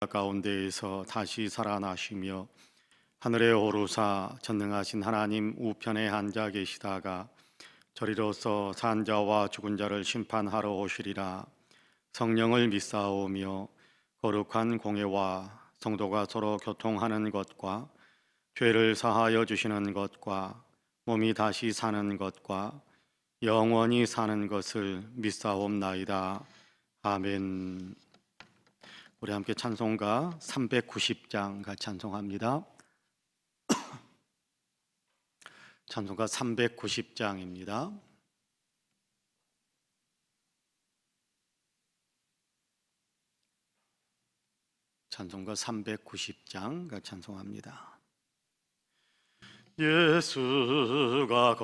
가운데에서 다시 살아나시며 하늘에 오르사 전능하신 하나님 우편에 앉아 계시다가 저리로서 산자와 죽은 자를 심판하러 오시리라. 성령을 믿사오며 거룩한 공예와 성도가 서로 교통하는 것과 죄를 사하여 주시는 것과 몸이 다시 사는 것과 영원히 사는 것을 믿사옵나이다. 아멘. 우리 함께 찬송가 390장 같이 찬송합니다. 찬송가 390장입니다. 찬송가 390장 같이 찬송합니다. 예수가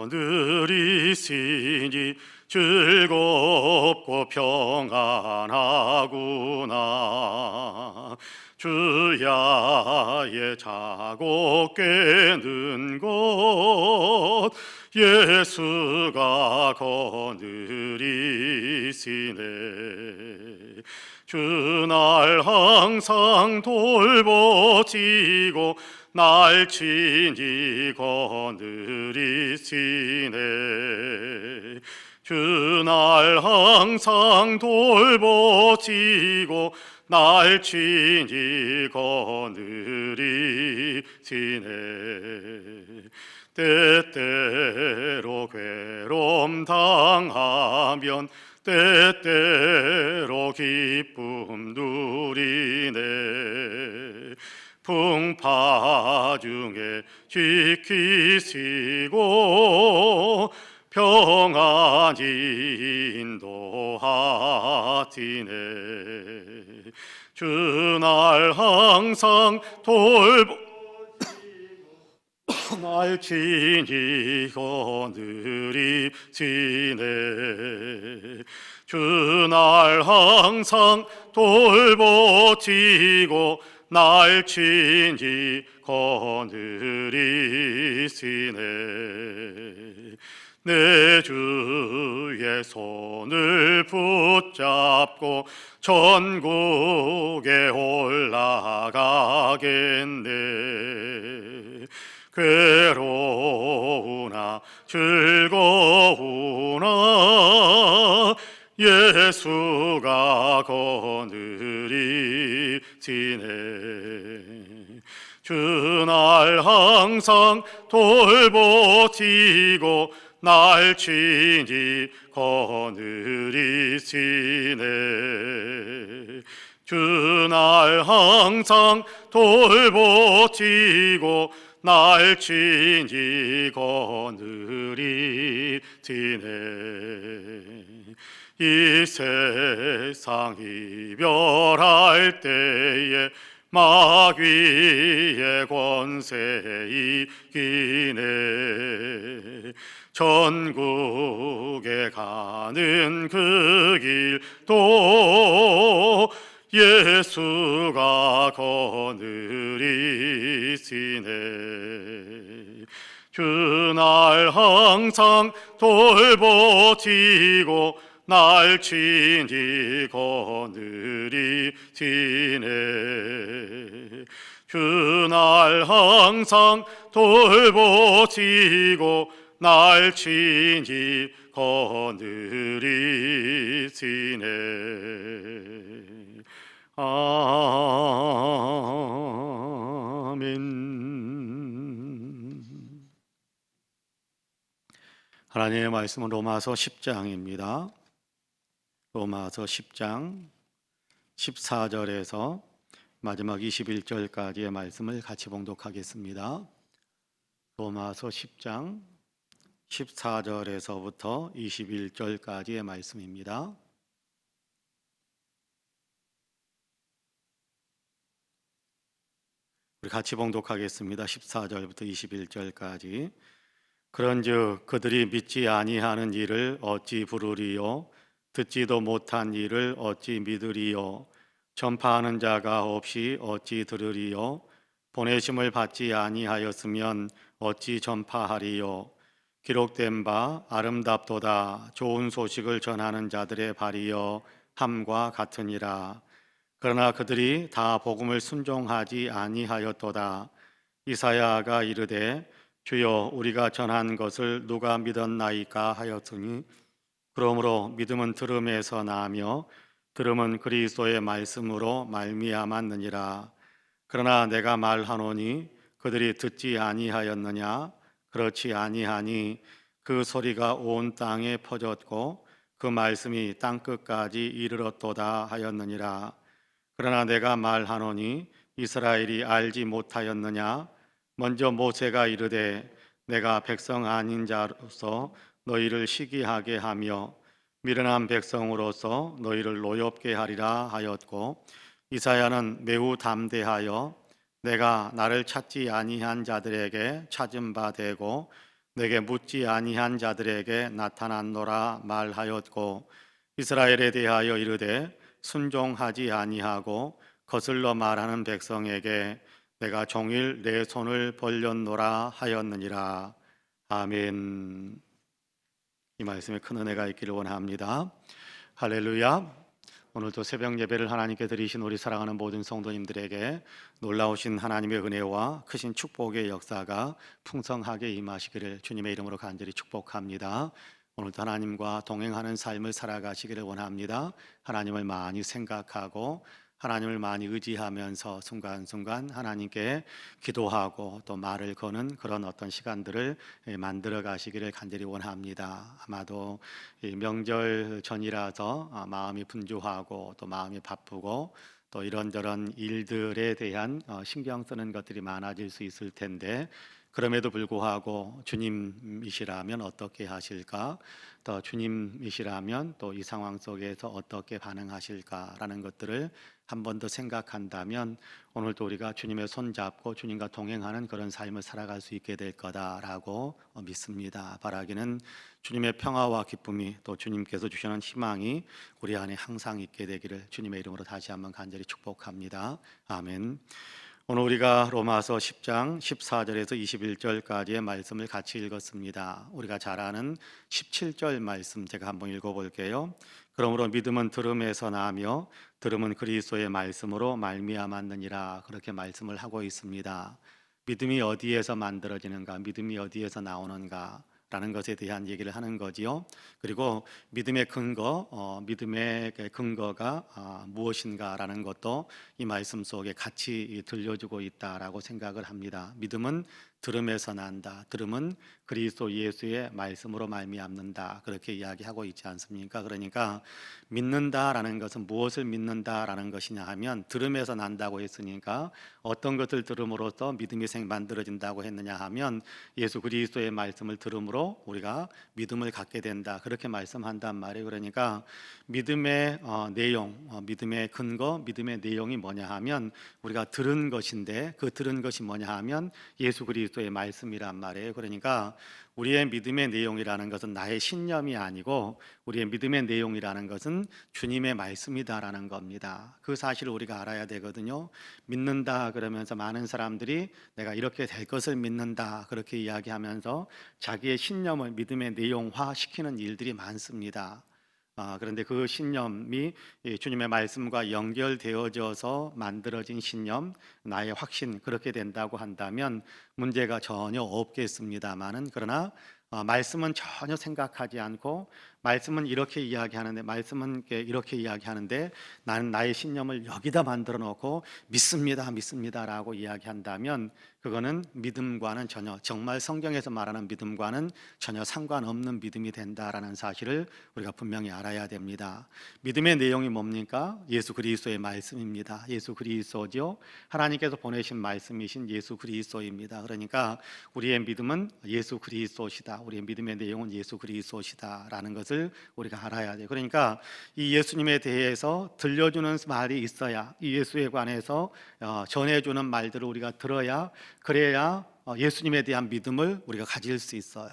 거느리시니 즐겁고 평안하구나. 주야의 자고 깨는 곳 예수가 거느리시네. 주날 항상 돌보시고 날 친히 거느리시네. 주날 항상 돌보시고 날 친히 거느리시네. 때때로 괴로움 당하면 때때로 기쁨 누리네. 풍파 중에 지키시고 평안히 인도하시네. 주날 항상 돌보시고 날 친히 거느리시네. 주날 항상 돌보시고 날 친히 거느리시네. 내 주의 손을 붙잡고 천국에 올라가겠네. 괴로우나 즐거우나 예수가 거느리시네. 주날 항상 돌보시고 날 친히 거느리시네. 주날 항상 돌보시고 날 친히 거느리시네. 이 세상 이별할 때에 마귀의 권세 이기네. 천국에 가는 그 길도 예수가 거느리시네. 주날 항상 돌보시고 날 친히 거느리시네. 주날 항상 돌보시고 날 친히 거느리시네. 아멘. 하나님의 말씀은 로마서 10장입니다. 로마서 10장 14절에서 마지막 21절까지의 말씀을 같이 봉독하겠습니다. 로마서 10장 14절에서부터 21절까지의 말씀입니다. 우리 같이 봉독하겠습니다. 14절부터 21절까지. 그런즉 그들이 믿지 아니하는 일을 어찌 부르리요? 듣지도 못한 일을 어찌 믿으리요? 전파하는 자가 없이 어찌 들으리요? 보내심을 받지 아니하였으면 어찌 전파하리요? 기록된 바 아름답도다 좋은 소식을 전하는 자들의 발이여 함과 같으니라. 그러나 그들이 다 복음을 순종하지 아니하였도다. 이사야가 이르되 주여 우리가 전한 것을 누가 믿었나이까 하였으니 그러므로 믿음은 들음에서 나며 들음은 그리스도의 말씀으로 말미암았느니라. 그러나 내가 말하노니 그들이 듣지 아니하였느냐? 그렇지 아니하니 그 소리가 온 땅에 퍼졌고 그 말씀이 땅 끝까지 이르렀도다 하였느니라. 그러나 내가 말하노니 이스라엘이 알지 못하였느냐? 먼저 모세가 이르되 내가 백성 아닌 자로서 너희를 시기하게 하며 미련한 백성으로서 너희를 노엽게 하리라 하였고, 이사야는 매우 담대하여 내가 나를 찾지 아니한 자들에게 찾은 바 되고 내게 묻지 아니한 자들에게 나타났노라 말하였고, 이스라엘에 대하여 이르되 순종하지 아니하고 거슬러 말하는 백성에게 내가 종일 내 손을 벌렸노라 하였느니라. 아멘. 이 말씀에 큰 은혜가 있기를 원합니다. 할렐루야. 오늘도 새벽 예배를 하나님께 드리신 우리 사랑하는 모든 성도님들에게 놀라우신 하나님의 은혜와 크신 축복의 역사가 풍성하게 임하시기를 주님의 이름으로 간절히 축복합니다. 오늘도 하나님과 동행하는 삶을 살아가시기를 원합니다. 하나님을 많이 생각하고 하나님을 많이 의지하면서 순간순간 하나님께 기도하고 또 말을 거는 그런 어떤 시간들을 만들어 가시기를 간절히 원합니다. 아마도 이 명절 전이라서 마음이 분주하고 또 마음이 바쁘고 또 이런저런 일들에 대한 신경 쓰는 것들이 많아질 수 있을 텐데, 그럼에도 불구하고 주님이시라면 어떻게 하실까? 또 주님이시라면 또 이 상황 속에서 어떻게 반응하실까라는 것들을 한 번 더 생각한다면 오늘도 우리가 주님의 손 잡고 주님과 동행하는 그런 삶을 살아갈 수 있게 될 거다라고 믿습니다. 바라기는 주님의 평화와 기쁨이 또 주님께서 주시는 희망이 우리 안에 항상 있게 되기를 주님의 이름으로 다시 한번 간절히 축복합니다. 아멘. 오늘 우리가 로마서 10장 14절에서 21절까지의 말씀을 같이 읽었습니다. 우리가 잘 아는 17절 말씀 제가 한번 읽어볼게요. 그러므로 믿음은 들음에서 나며 들음은 그리스도의 말씀으로 말미암았느니라, 그렇게 말씀을 하고 있습니다. 믿음이 어디에서 만들어지는가, 믿음이 어디에서 나오는가 라는 것에 대한 얘기를 하는 거지요. 그리고 믿음의 근거, 믿음의 근거가 무엇인가라는 것도 이 말씀 속에 같이 들려주고 있다라고 생각을 합니다. 믿음은 들음에서 난다. 들음은 그리스도 예수의 말씀으로 말미암는다. 그렇게 이야기하고 있지 않습니까? 그러니까 믿는다라는 것은 무엇을 믿는다라는 것이냐 하면 들음에서 난다고 했으니까 어떤 것을 들음으로써 믿음이 만들어진다고 했느냐 하면 예수 그리스도의 말씀을 들음으로 우리가 믿음을 갖게 된다. 그렇게 말씀한단 말이에요. 그러니까 믿음의 내용, 믿음의 근거, 믿음의 내용이 뭐냐 하면 우리가 들은 것인데, 그 들은 것이 뭐냐 하면 예수 그리스도의 말씀이란 말이에요. 그러니까 우리의 믿음의 내용이라는 것은 나의 신념이 아니고 우리의 믿음의 내용이라는 것은 주님의 말씀이다라는 겁니다. 그 사실을 우리가 알아야 되거든요. 믿는다 그러면서 많은 사람들이 내가 이렇게 될 것을 믿는다 그렇게 이야기하면서 자기의 신념을 믿음의 내용화 시키는 일들이 많습니다. 그런데 그 신념이 주님의 말씀과 연결되어져서 만들어진 신념, 나의 확신, 그렇게 된다고 한다면 문제가 전혀 없겠습니다만은, 그러나 말씀은 전혀 생각하지 않고 말씀은 이렇게 이야기하는데, 말씀은 이렇게 이야기하는데 나는 나의 신념을 여기다 만들어 놓고 믿습니다, 믿습니다라고 이야기한다면 그거는 믿음과는 전혀, 정말 성경에서 말하는 믿음과는 전혀 상관없는 믿음이 된다라는 사실을 우리가 분명히 알아야 됩니다. 믿음의 내용이 뭡니까? 예수 그리스도의 말씀입니다. 예수 그리스도죠. 하나님께서 보내신 말씀이신 예수 그리스도입니다. 그러니까 우리의 믿음은 예수 그리스도시다. 우리의 믿음의 내용은 예수 그리스도시다라는 것을 우리가 알아야 돼요. 그러니까 이 예수님에 대해서 들려주는 말이 있어야, 이 예수에 관해서 전해주는 말들을 우리가 들어야, 그래야 예수님에 대한 믿음을 우리가 가질 수 있어요.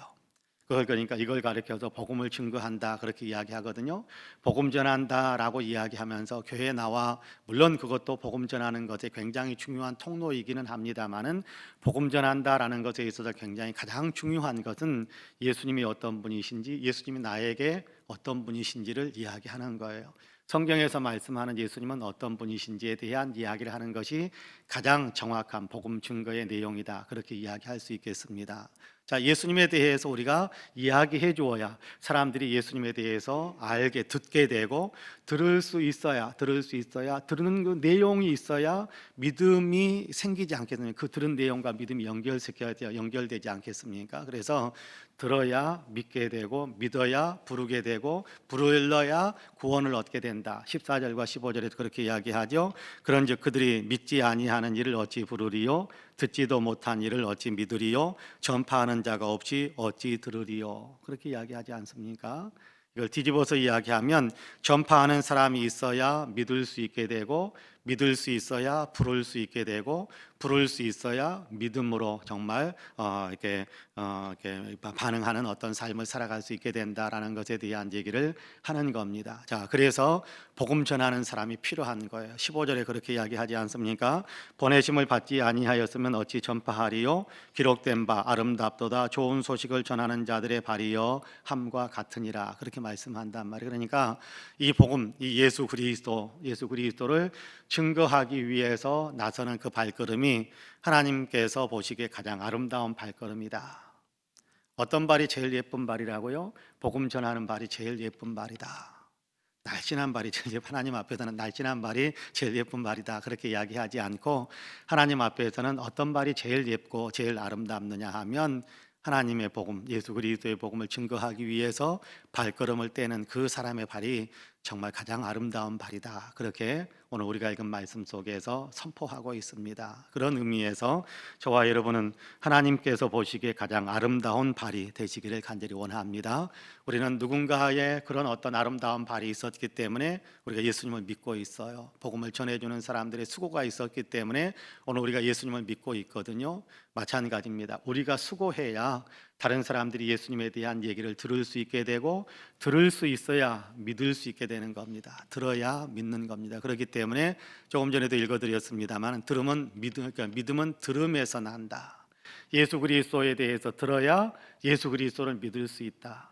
그러니까 이걸 가리켜서 복음을 증거한다 그렇게 이야기하거든요. 복음 전한다라고 이야기하면서 교회에 나와, 물론 그것도 복음 전하는 것에 굉장히 중요한 통로이기는 합니다만은 복음 전한다라는 것에 있어서 굉장히 가장 중요한 것은 예수님이 어떤 분이신지, 예수님이 나에게 어떤 분이신지를 이야기하는 거예요. 성경에서 말씀하는 예수님은 어떤 분이신지에 대한 이야기를 하는 것이 가장 정확한 복음 증거의 내용이다. 그렇게 이야기할 수 있겠습니다. 자, 예수님에 대해서 우리가 이야기해 주어야 사람들이 예수님에 대해서 알게 듣게 되고 들을 수 있어야 들은 그 내용이 있어야 믿음이 생기지 않겠습니까? 그 들은 내용과 믿음이 연결되지 않겠습니까? 그래서 들어야 믿게 되고 믿어야 부르게 되고 부르러야 구원을 얻게 된다. 14절과 15절에서 그렇게 이야기하죠. 그런즉 그들이 믿지 아니하는 이를 어찌 부르리요? 듣지도 못한 이를 어찌 믿으리요? 전파하는 자가 없이 어찌 들으리요? 그렇게 이야기하지 않습니까? 이걸 뒤집어서 이야기하면 전파하는 사람이 있어야 믿을 수 있게 되고 믿을 수 있어야 부를 수 있게 되고 부를 수 있어야 믿음으로 정말 이렇게 반응하는 어떤 삶을 살아갈 수 있게 된다라는 것에 대한 얘기를 하는 겁니다. 자, 그래서 복음 전하는 사람이 필요한 거예요. 15절에 그렇게 이야기하지 않습니까? 보내심을 받지 아니하였으면 어찌 전파하리요? 기록된 바 아름답도다 좋은 소식을 전하는 자들의 발이여 함과 같으니라. 그렇게 말씀한단 말이에요. 그러니까 이 복음, 이 예수 그리스도를 증거하기 위해서 나서는 그 발걸음이 하나님께서 보시기에 가장 아름다운 발걸음이다. 어떤 발이 제일 예쁜 발이라고요? 복음 전하는 발이 제일 예쁜 발이다. 날씬한 발이 제일 하나님 앞에서는 날씬한 발이 제일 예쁜 발이다. 그렇게 이야기하지 않고 하나님 앞에서는 어떤 발이 제일 예쁘고 제일 아름답느냐 하면 하나님의 복음, 예수 그리스도의 복음을 증거하기 위해서 발걸음을 떼는 그 사람의 발이 정말 가장 아름다운 발이다. 그렇게 오늘 우리가 읽은 말씀 속에서 선포하고 있습니다. 그런 의미에서 저와 여러분은 하나님께서 보시기에 가장 아름다운 발이 되시기를 간절히 원합니다. 우리는 누군가의 그런 어떤 아름다운 발이 있었기 때문에 우리가 예수님을 믿고 있어요. 복음을 전해주는 사람들의 수고가 있었기 때문에 오늘 우리가 예수님을 믿고 있거든요. 마찬가지입니다. 우리가 수고해야 다른 사람들이 예수님에 대한 얘기를 들을 수 있게 되고 들을 수 있어야 믿을 수 있게 되는 겁니다. 들어야 믿는 겁니다. 그렇기 때문에 조금 전에도 읽어드렸습니다만 믿음은 들음에서 난다. 예수 그리스도에 대해서 들어야 예수 그리스도를 믿을 수 있다.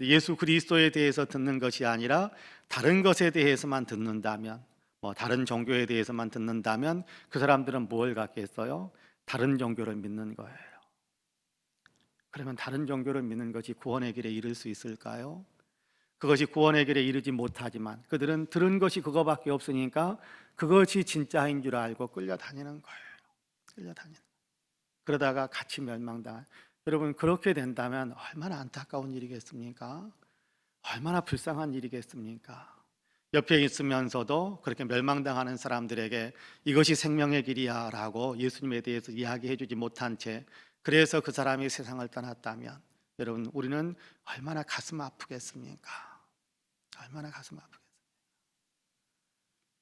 예수 그리스도에 대해서 듣는 것이 아니라 다른 것에 대해서만 듣는다면, 다른 종교에 대해서만 듣는다면 그 사람들은 뭘 갖겠어요? 다른 종교를 믿는 거예요. 그러면 다른 종교를 믿는 것이 구원의 길에 이를 수 있을까요? 그것이 구원의 길에 이르지 못하지만 그들은 들은 것이 그거밖에 없으니까 그것이 진짜인 줄 알고 끌려다니는 거예요. 끌려다니는. 그러다가 같이 멸망당한. 여러분, 그렇게 된다면 얼마나 안타까운 일이겠습니까? 얼마나 불쌍한 일이겠습니까? 옆에 있으면서도 그렇게 멸망당하는 사람들에게 이것이 생명의 길이야 라고 예수님에 대해서 이야기해 주지 못한 채 그래서 그 사람이 세상을 떠났다면 여러분, 우리는 얼마나 가슴 아프겠습니까? 얼마나 가슴 아프겠습니까?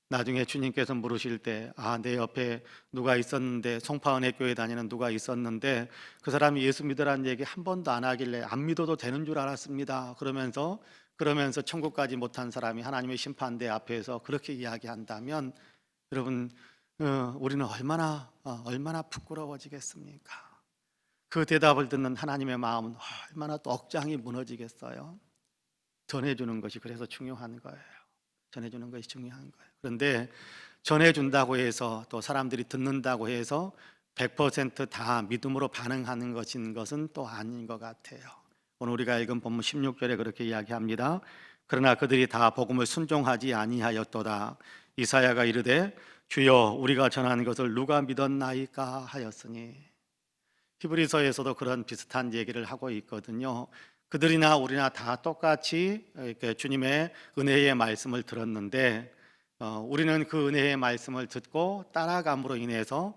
나중에 주님께서 물으실 때, 내 옆에 누가 있었는데, 송파은혜 교회 다니는 누가 있었는데 그 사람이 예수 믿으라는 얘기 한 번도 안 하길래 안 믿어도 되는 줄 알았습니다. 그러면서 천국까지 못한 사람이 하나님의 심판대 앞에서 그렇게 이야기한다면 여러분, 우리는 얼마나 부끄러워지겠습니까? 그 대답을 듣는 하나님의 마음은 얼마나 또 억장이 무너지겠어요? 전해주는 것이 그래서 중요한 거예요. 전해주는 것이 중요한 거예요. 그런데 전해준다고 해서 또 사람들이 듣는다고 해서 100%다 믿음으로 반응하는 것은 또 아닌 것 같아요. 오늘 우리가 읽은 본문 16절에 그렇게 이야기합니다. 그러나 그들이 다 복음을 순종하지 아니하였도다. 이사야가 이르되 주여 우리가 전하는 것을 누가 믿었나이까 하였으니. 히브리서에서도 그런 비슷한 얘기를 하고 있거든요. 그들이나 우리나 다 똑같이 이렇게 주님의 은혜의 말씀을 들었는데 우리는 그 은혜의 말씀을 듣고 따라감으로 인해서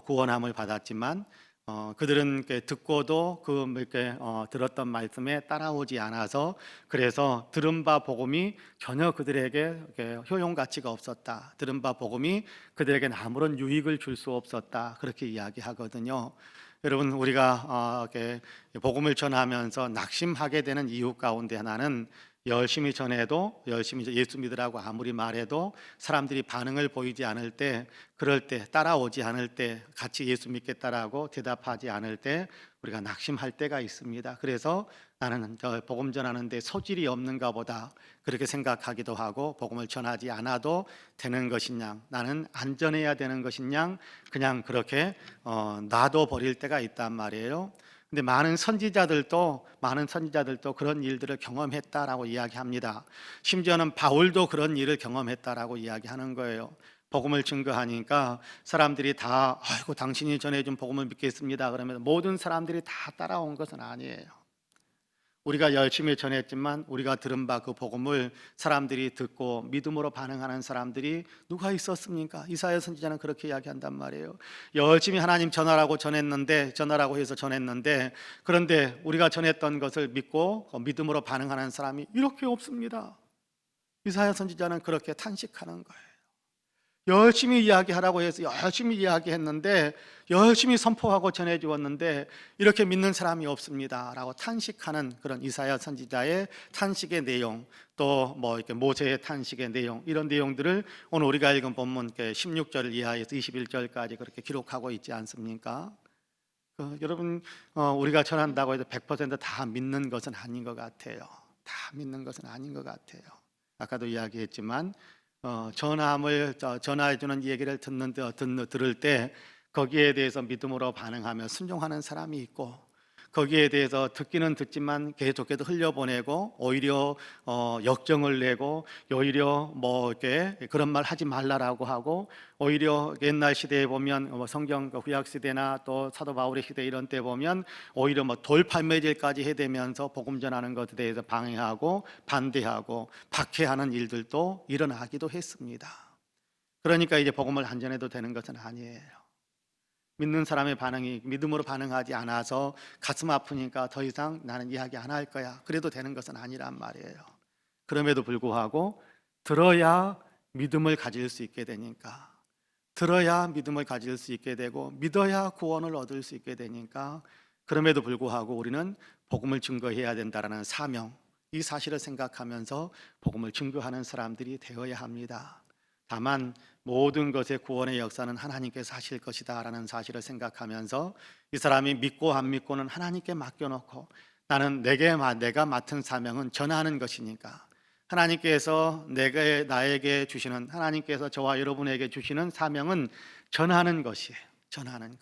구원함을 받았지만 그들은 이렇게 듣고도 들었던 말씀에 따라오지 않아서 그래서 들은 바 복음이 전혀 그들에게 이렇게 효용 가치가 없었다. 들은 바 복음이 그들에게 아무런 유익을 줄 수 없었다. 그렇게 이야기하거든요. 여러분, 우리가 이렇게 복음을 전하면서 낙심하게 되는 이유 가운데 하나는 열심히 전해도 열심히 예수 믿으라고 아무리 말해도 사람들이 반응을 보이지 않을 때, 그럴 때, 따라오지 않을 때, 같이 예수 믿겠다라고 대답하지 않을 때 우리가 낙심할 때가 있습니다. 그래서 나는 저 복음 전하는데 소질이 없는가 보다 그렇게 생각하기도 하고, 복음을 전하지 않아도 되는 것이냐, 나는 안 전해야 되는 것이냐, 그냥 그렇게 놔둬 버릴 때가 있단 말이에요. 근데 많은 선지자들도 그런 일들을 경험했다라고 이야기합니다. 심지어는 바울도 그런 일을 경험했다라고 이야기하는 거예요. 복음을 증거하니까 사람들이 다 아이고 당신이 전해준 복음을 믿겠습니다 그러면 모든 사람들이 다 따라온 것은 아니에요. 우리가 열심히 전했지만 우리가 들은 바 그 복음을 사람들이 듣고 믿음으로 반응하는 사람들이 누가 있었습니까? 이사야 선지자는 그렇게 이야기한단 말이에요. 열심히 하나님 전하라고 해서 전했는데, 그런데 우리가 전했던 것을 믿고 믿음으로 반응하는 사람이 이렇게 없습니다. 이사야 선지자는 그렇게 탄식하는 거예요. 열심히 이야기하라고 해서 열심히 이야기했는데, 열심히 선포하고 전해주었는데 이렇게 믿는 사람이 없습니다 라고 탄식하는 그런 이사야 선지자의 탄식의 내용, 또 뭐 이렇게 모세의 탄식의 내용, 이런 내용들을 오늘 우리가 읽은 본문 16절 이하에서 21절까지 그렇게 기록하고 있지 않습니까? 여러분, 우리가 전한다고 해서 100%다 믿는 것은 아닌 것 같아요. 다 믿는 것은 아닌 것 같아요. 아까도 이야기했지만 전화해 주는 얘기를 들을 때 거기에 대해서 믿음으로 반응하며 순종하는 사람이 있고, 거기에 대해서 듣기는 듣지만 계속해서 흘려보내고 오히려 역정을 내고, 오히려 뭐 이렇게 그런 말 하지 말라라고 하고, 오히려 옛날 시대에 보면 성경 구약 시대나 또 사도 바울의 시대 이런 때 보면 오히려 뭐 돌팔매질까지 해대면서 복음 전하는 것에 대해서 방해하고 반대하고 박해하는 일들도 일어나기도 했습니다. 그러니까 이제 복음을 안 전해도 되는 것은 아니에요. 믿는 사람의 반응이 믿음으로 반응하지 않아서 가슴 아프니까 더 이상 나는 이야기 안 할 거야, 그래도 되는 것은 아니란 말이에요. 그럼에도 불구하고 들어야 믿음을 가질 수 있게 되니까, 들어야 믿음을 가질 수 있게 되고 믿어야 구원을 얻을 수 있게 되니까, 그럼에도 불구하고 우리는 복음을 증거해야 된다는 사명, 이 사실을 생각하면서 복음을 증거하는 사람들이 되어야 합니다. 다만 모든 것의 구원의 역사는 하나님께서 하실 것이다 라는 사실을 생각하면서 이 사람이 믿고 안 믿고는 하나님께 맡겨놓고, 나는 내가 맡은 사명은 전하는 것이니까, 하나님께서 나에게 주시는, 하나님께서 저와 여러분에게 주시는 사명은 전하는 것이에요. 전하는 것,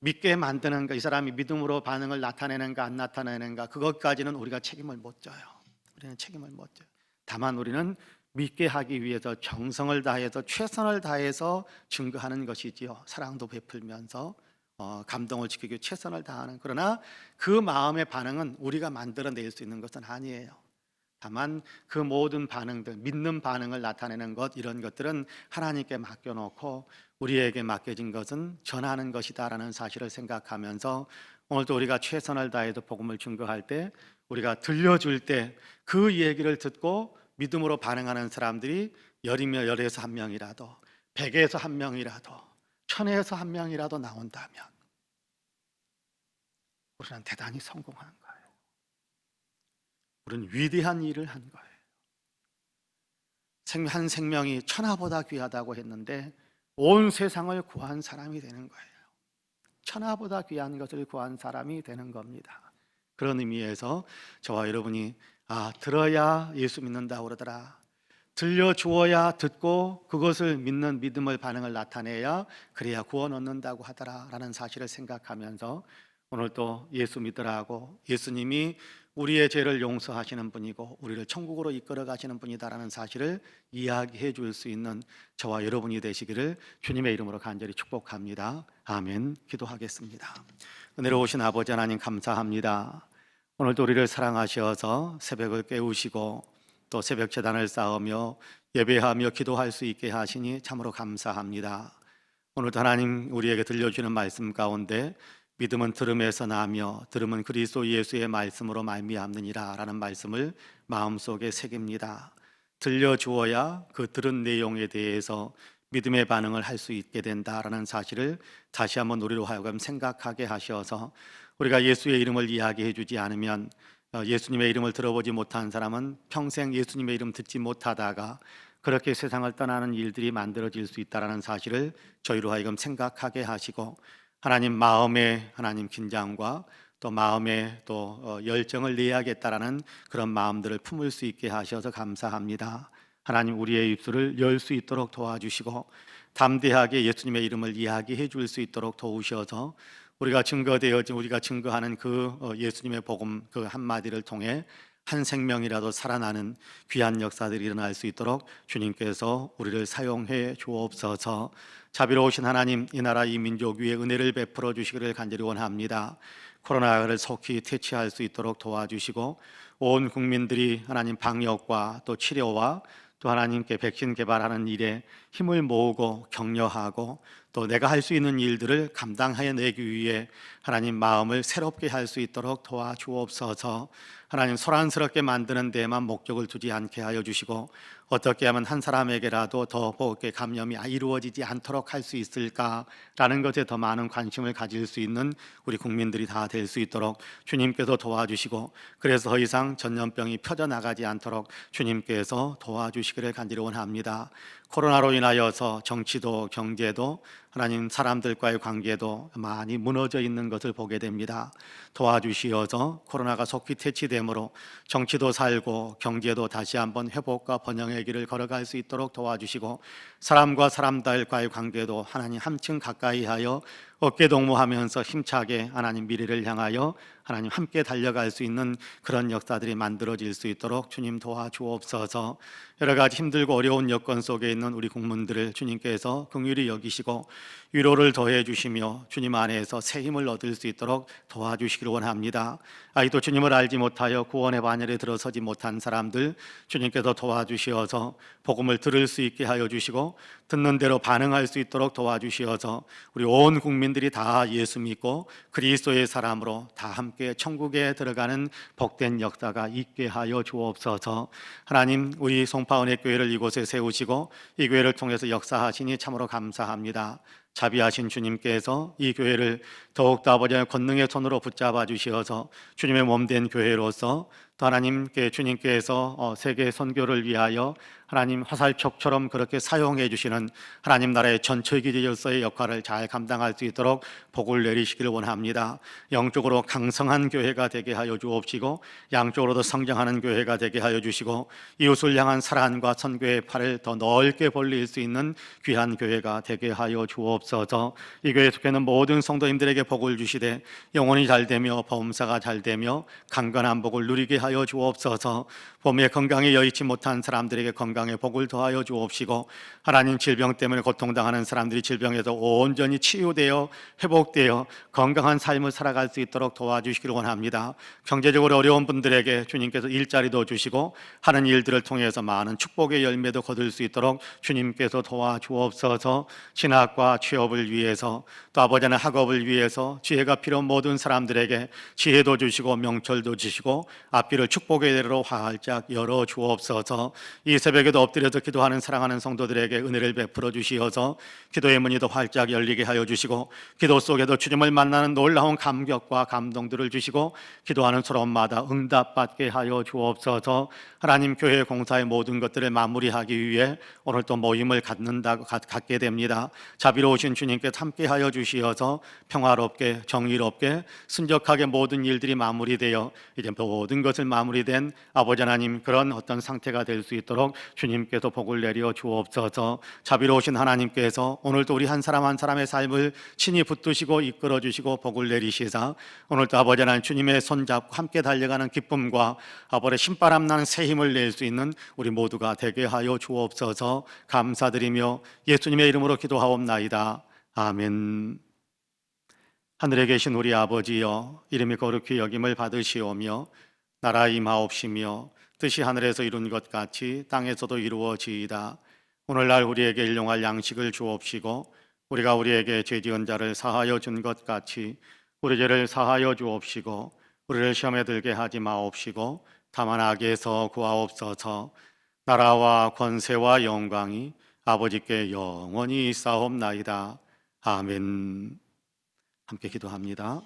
믿게 만드는 것, 이 사람이 믿음으로 반응을 나타내는가 안 나타내는가, 그것까지는 우리가 책임을 못 져요. 우리는 책임을 못 져요. 다만 우리는 믿게 하기 위해서 정성을 다해서 최선을 다해서 증거하는 것이지요. 사랑도 베풀면서 감동을 지키기 위해 최선을 다하는, 그러나 그 마음의 반응은 우리가 만들어낼 수 있는 것은 아니에요. 다만 그 모든 반응들, 믿는 반응을 나타내는 것, 이런 것들은 하나님께 맡겨놓고 우리에게 맡겨진 것은 전하는 것이다라는 사실을 생각하면서 오늘도 우리가 최선을 다해서 복음을 증거할 때, 우리가 들려줄 때 그 얘기를 듣고 믿음으로 반응하는 사람들이 열에서 한 명이라도, 100에서 한 명이라도, 1000에서 한 명이라도 나온다면 우리는 대단히 성공한 거예요. 우리는 위대한 일을 한 거예요. 한 생명이 천하보다 귀하다고 했는데 온 세상을 구한 사람이 되는 거예요. 천하보다 귀한 것을 구한 사람이 되는 겁니다. 그런 의미에서 저와 여러분이 들어야 예수 믿는다고 그러더라, 들려주어야 듣고 그것을 믿는 믿음을 반응을 나타내야 그래야 구원 얻는다고 하더라 라는 사실을 생각하면서 오늘 또 예수 믿으라고, 예수님이 우리의 죄를 용서하시는 분이고 우리를 천국으로 이끌어 가시는 분이다라는 사실을 이야기해 줄 수 있는 저와 여러분이 되시기를 주님의 이름으로 간절히 축복합니다. 아멘. 기도하겠습니다. 은혜로우신 아버지 하나님, 감사합니다. 오늘도 우리를 사랑하셔서 새벽을 깨우시고 또 새벽 제단을 쌓으며 예배하며 기도할 수 있게 하시니 참으로 감사합니다. 오늘도 하나님 우리에게 들려주는 말씀 가운데 믿음은 들음에서 나며 들음은 그리스도 예수의 말씀으로 말미암느니라 라는 말씀을 마음속에 새깁니다. 들려주어야 그 들은 내용에 대해서 믿음의 반응을 할 수 있게 된다라는 사실을 다시 한번 우리로 하여금 생각하게 하셔서 우리가 예수의 이름을 이야기해 주지 않으면 예수님의 이름을 들어보지 못한 사람은 평생 예수님의 이름 듣지 못하다가 그렇게 세상을 떠나는 일들이 만들어질 수 있다는 사실을 저희로 하여금 생각하게 하시고, 하나님 마음에 하나님 긴장과 또 마음에 또 열정을 내야겠다라는 그런 마음들을 품을 수 있게 하셔서 감사합니다. 하나님, 우리의 입술을 열 수 있도록 도와주시고 담대하게 예수님의 이름을 이야기해 줄 수 있도록 도우셔서 우리가 증거하는 그 예수님의 복음 그 한마디를 통해 한 생명이라도 살아나는 귀한 역사들이 일어날 수 있도록 주님께서 우리를 사용해 주옵소서. 자비로우신 하나님, 이 나라 이 민족 위에 은혜를 베풀어 주시기를 간절히 원합니다. 코로나를 속히 퇴치할 수 있도록 도와주시고 온 국민들이 하나님 방역과 또 치료와 또 하나님께 백신 개발하는 일에 힘을 모으고 격려하고 또 내가 할 수 있는 일들을 감당해내기 위해 하나님 마음을 새롭게 할 수 있도록 도와주옵소서. 하나님, 소란스럽게 만드는 데에만 목적을 두지 않게 하여 주시고 어떻게 하면 한 사람에게라도 더 복의 감염이 이루어지지 않도록 할 수 있을까라는 것에 더 많은 관심을 가질 수 있는 우리 국민들이 다 될 수 있도록 주님께서 도와주시고, 그래서 더 이상 전염병이 퍼져나가지 않도록 주님께서 도와주시기를 간절히 원합니다. 코로나로 인하여서 정치도 경제도 하나님 사람들과의 관계도 많이 무너져 있는 것을 보게 됩니다. 도와주시어서 코로나가 속히 퇴치되므로 정치도 살고 경제도 다시 한번 회복과 번영의 길을 걸어갈 수 있도록 도와주시고, 사람과 사람들과의 관계도 하나님 한층 가까이 하여 어깨 동무하면서 힘차게 하나님 미래를 향하여 하나님 함께 달려갈 수 있는 그런 역사들이 만들어질 수 있도록 주님 도와주옵소서. 여러 가지 힘들고 어려운 여건 속에 있는 우리 국민들을 주님께서 긍휼히 여기시고 위로를 더해 주시며 주님 안에서 새 힘을 얻을 수 있도록 도와주시기를 원합니다. 아직도 주님을 알지 못하여 구원의 반열에 들어서지 못한 사람들 주님께서 도와주시어서 복음을 들을 수 있게 하여 주시고 듣는 대로 반응할 수 있도록 도와주시어서 우리 온 국민들이 다 예수 믿고 그리스도의 사람으로 다 함께 천국에 들어가는 복된 역사가 있게 하여 주옵소서. 하나님, 우리 송파은혜 교회를 이곳에 세우시고 이 교회를 통해서 역사하시니 참으로 감사합니다. 자비하신 주님께서 이 교회를 더욱더 아버지의 권능의 손으로 붙잡아 주시어서 주님의 몸된 교회로서 또 하나님께 주님께서 세계 선교를 위하여 하나님 화살촉처럼 그렇게 사용해 주시는 하나님 나라의 전처기지로서의 역할을 잘 감당할 수 있도록 복을 내리시기를 원합니다. 영적으로 강성한 교회가 되게 하여 주옵시고 양쪽으로도 성장하는 교회가 되게 하여 주시고 이웃을 향한 사랑과 선교의 팔을 더 넓게 벌릴 수 있는 귀한 교회가 되게 하여 주옵소서. 이 교회에 속해 있는 모든 성도님들에게 복을 주시되 영혼이 잘되며 범사가 잘되며 강건한 복을 누리게 하여 주옵소서. 몸에 건강에 여의치 못한 사람들에게 건강의 복을 더하여 주옵시고 하나님, 질병 때문에 고통당하는 사람들이 질병에서 온전히 치유되어 회복되어 건강한 삶을 살아갈 수 있도록 도와주시기를 원합니다. 경제적으로 어려운 분들에게 주님께서 일자리도 주시고 하는 일들을 통해서 많은 축복의 열매도 거둘 수 있도록 주님께서 도와주옵소서. 신학과 취업을 위해서 또 아버지는 학업을 위해서 지혜가 필요한 모든 사람들에게 지혜도 주시고 명철도 주시고 앞길을 축복의 대로 활짝 열어 주옵소서. 이 새벽에도 엎드려서 기도하는 사랑하는 성도들에게 은혜를 베풀어 주시어서 기도의 문이 더 활짝 열리게 하여 주시고 기도 속에도 주님을 만나는 놀라운 감격과 감동들을 주시고 기도하는 소원마다 응답받게 하여 주옵소서. 하나님, 교회 공사의 모든 것들을 마무리하기 위해 오늘 또 모임을 갖게 됩니다. 자비로우신 주님께 함께 하여 주시어서 평화롭게 정의롭게 순적하게 모든 일들이 마무리되어 이제 모든 것을 마무리된 아버지 하나님, 그런 어떤 상태가 될 수 있도록 주님께서 복을 내려 주옵소서. 자비로우신 하나님께서 오늘도 우리 한 사람 한 사람의 삶을 친히 붙드시고 이끌어 주시고 복을 내리시사 오늘도 아버지 하나님, 주님의 손잡고 함께 달려가는 기쁨과 아버지의 신바람 나는 새 힘을 낼 수 있는 우리 모두가 되게 하여 주옵소서. 감사드리며 예수님의 이름으로 기도하옵나이다. 아멘. 하늘에 계신 우리 아버지여, 이름이 거룩히 여김을 받으시오며 나라 임하옵시며 뜻이 하늘에서 이룬 것 같이 땅에서도 이루어지이다. 오늘날 우리에게 일용할 양식을 주옵시고 우리가 우리에게 죄 지은 자를 사하여 준 것 같이 우리 죄를 사하여 주옵시고 우리를 시험에 들게 하지 마옵시고 다만 악에서 구하옵소서. 나라와 권세와 영광이 아버지께 영원히 있사옵나이다. 아멘. 함께 기도합니다.